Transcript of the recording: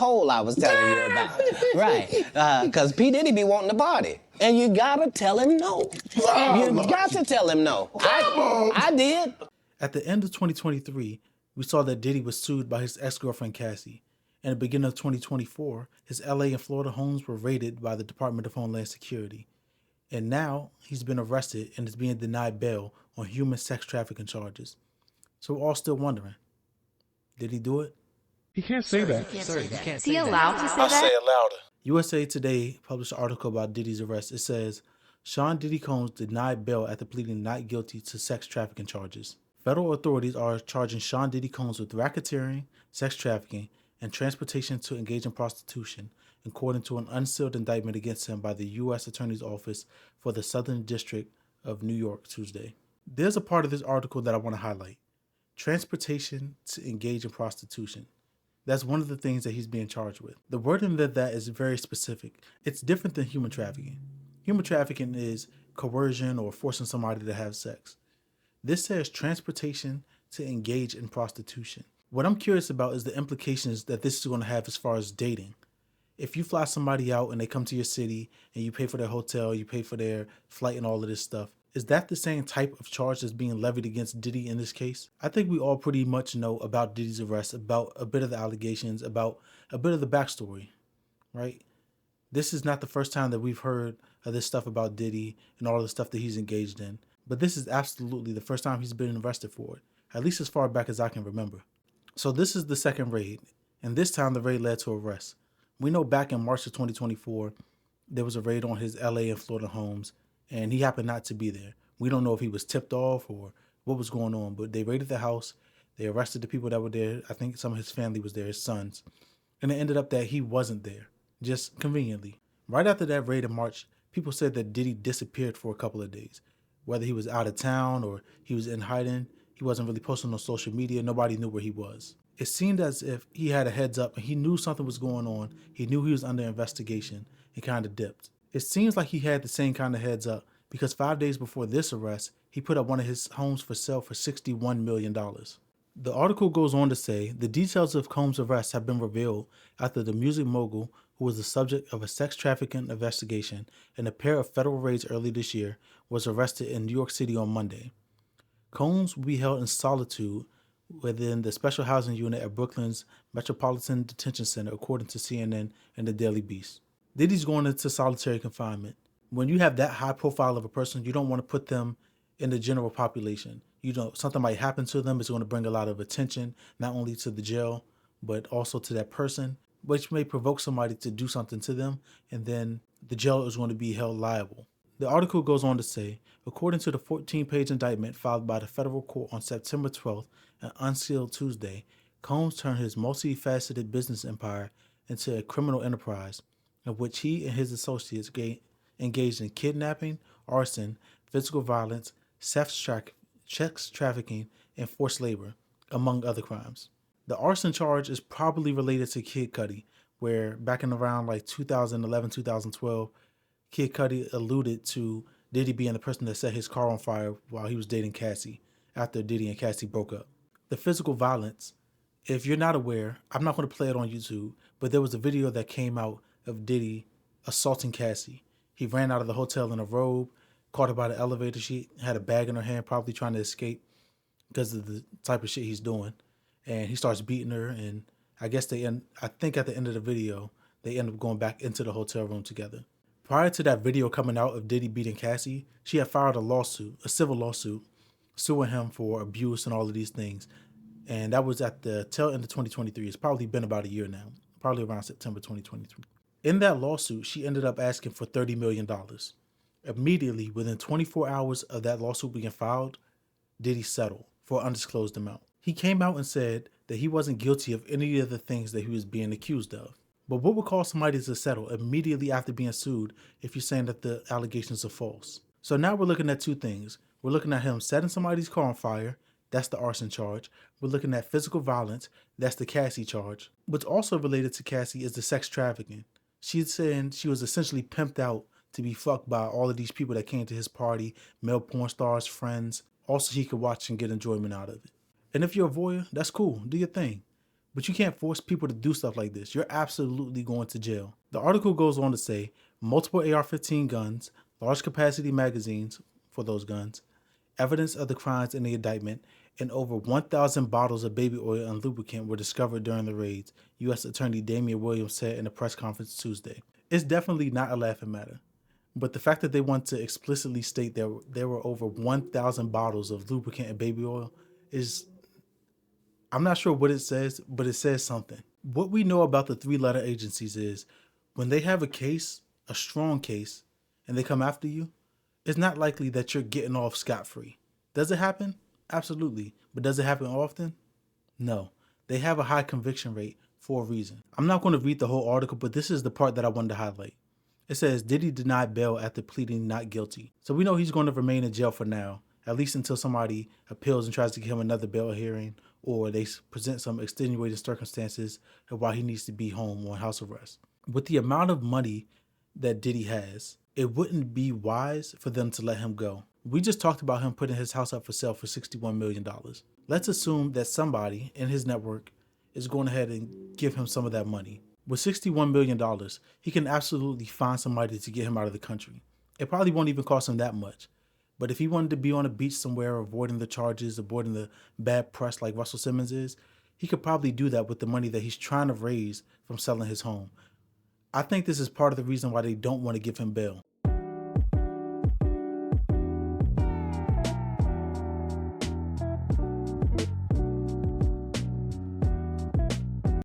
hole I was telling you about. Right. Because P. Diddy be wanting to party. And you gotta tell him no. You got to tell him no. I did. At the end of 2023, we saw that Diddy was sued by his ex-girlfriend Cassie. And at the beginning of 2024, his LA and Florida homes were raided by the Department of Homeland Security. And now he's been arrested and is being denied bail on human sex trafficking charges. So we're all still wondering, did he do it? He can't say that. Is he allowed to say I'll that? say it louder. USA Today published an article about Diddy's arrest. It says, Sean Diddy Combs denied bail after pleading not guilty to sex trafficking charges. Federal authorities are charging Sean Diddy Combs with racketeering, sex trafficking, and transportation to engage in prostitution, according to an unsealed indictment against him by the U.S. Attorney's Office for the Southern District of New York Tuesday. There's a part of this article that I want to highlight. Transportation to engage in prostitution. That's one of the things that he's being charged with. The wording of that is very specific. It's different than human trafficking. Human trafficking is coercion or forcing somebody to have sex. This says transportation to engage in prostitution. What I'm curious about is the implications that this is going to have as far as dating. If you fly somebody out and they come to your city and you pay for their hotel, you pay for their flight and all of this stuff, is that the same type of charge that's being levied against Diddy in this case? I think we all pretty much know about Diddy's arrest, about a bit of the allegations, about a bit of the backstory, right? This is not the first time that we've heard of this stuff about Diddy and all the stuff that he's engaged in, but this is absolutely the first time he's been arrested for it, at least as far back as I can remember. So this is the second raid, and this time the raid led to arrest. We know back in March of 2024, there was a raid on his LA and Florida homes, and he happened not to be there. We don't know if he was tipped off or what was going on, but they raided the house. They arrested the people that were there. I think some of his family was there, his sons. And it ended up that he wasn't there, just conveniently. Right after that raid in March, people said that Diddy disappeared for a couple of days. Whether he was out of town or he was in hiding, he wasn't really posting on social media. Nobody knew where he was. It seemed as if he had a heads up and he knew something was going on. He knew he was under investigation and kind of dipped. It seems like he had the same kind of heads up because 5 days before this arrest, he put up one of his homes for sale for $61 million. The article goes on to say the details of Combs' arrest have been revealed after the music mogul, who was the subject of a sex trafficking investigation and a pair of federal raids early this year, was arrested in New York City on Monday. Combs will be held in solitude within the special housing unit at Brooklyn's Metropolitan Detention Center, according to CNN and the Daily Beast. Diddy's going into solitary confinement. When you have that high profile of a person, you don't want to put them in the general population. You know, something might happen to them. It's going to bring a lot of attention, not only to the jail, but also to that person, which may provoke somebody to do something to them, and then the jail is going to be held liable. The article goes on to say, according to the 14-page indictment filed by the federal court on September 12th and unsealed Tuesday, Combs turned his multifaceted business empire into a criminal enterprise, of which he and his associates engaged in kidnapping, arson, physical violence, sex trafficking, and forced labor, among other crimes. The arson charge is probably related to Kid Cudi, where back in around like 2011, 2012, Kid Cudi alluded to Diddy being the person that set his car on fire while he was dating Cassie after Diddy and Cassie broke up. The physical violence, if you're not aware, I'm not going to play it on YouTube, but there was a video that came out of Diddy assaulting Cassie. He ran out of the hotel in a robe, caught her by the elevator. She had a bag in her hand, probably trying to escape because of the type of shit he's doing. And he starts beating her, and I think at the end of the video, they end up going back into the hotel room together. Prior to that video coming out of Diddy beating Cassie, she had filed a civil lawsuit, suing him for abuse and all of these things. And that was at the tail end of 2023. It's probably been about a year now, probably around September 2023. In that lawsuit, she ended up asking for $30 million. Immediately, within 24 hours of that lawsuit being filed, Diddy settled for an undisclosed amount. He came out and said that he wasn't guilty of any of the things that he was being accused of. But what would cause somebody to settle immediately after being sued if you're saying that the allegations are false? So now we're looking at two things. We're looking at him setting somebody's car on fire. That's the arson charge. We're looking at physical violence. That's the Cassie charge. What's also related to Cassie is the sex trafficking. She's saying she was essentially pimped out to be fucked by all of these people that came to his party, male porn stars, friends, also he could watch and get enjoyment out of it. And if you're a voyeur, that's cool, do your thing. But you can't force people to do stuff like this. You're absolutely going to jail. The article goes on to say multiple AR-15 guns, large capacity magazines for those guns, evidence of the crimes in the indictment, and over 1,000 bottles of baby oil and lubricant were discovered during the raids, U.S. Attorney Damian Williams said in a press conference Tuesday. It's definitely not a laughing matter. But the fact that they want to explicitly state that there were over 1,000 bottles of lubricant and baby oil is, I'm not sure what it says, but it says something. What we know about the three-letter agencies is when they have a case, a strong case, and they come after you, it's not likely that you're getting off scot-free. Does it happen? Absolutely. But does it happen often? No. They have a high conviction rate for a reason. I'm not going to read the whole article, but this is the part that I wanted to highlight. It says Diddy denied bail after pleading not guilty. So we know he's going to remain in jail for now, at least until somebody appeals and tries to give him another bail hearing, or they present some extenuating circumstances of why he needs to be home on house arrest. With the amount of money that Diddy has, it wouldn't be wise for them to let him go. We just talked about him putting his house up for sale for $61 million. Let's assume that somebody in his network is going ahead and give him some of that money. With $61 million, he can absolutely find somebody to get him out of the country. It probably won't even cost him that much. But if he wanted to be on a beach somewhere, avoiding the charges, avoiding the bad press like Russell Simmons is, he could probably do that with the money that he's trying to raise from selling his home. I think this is part of the reason why they don't want to give him bail.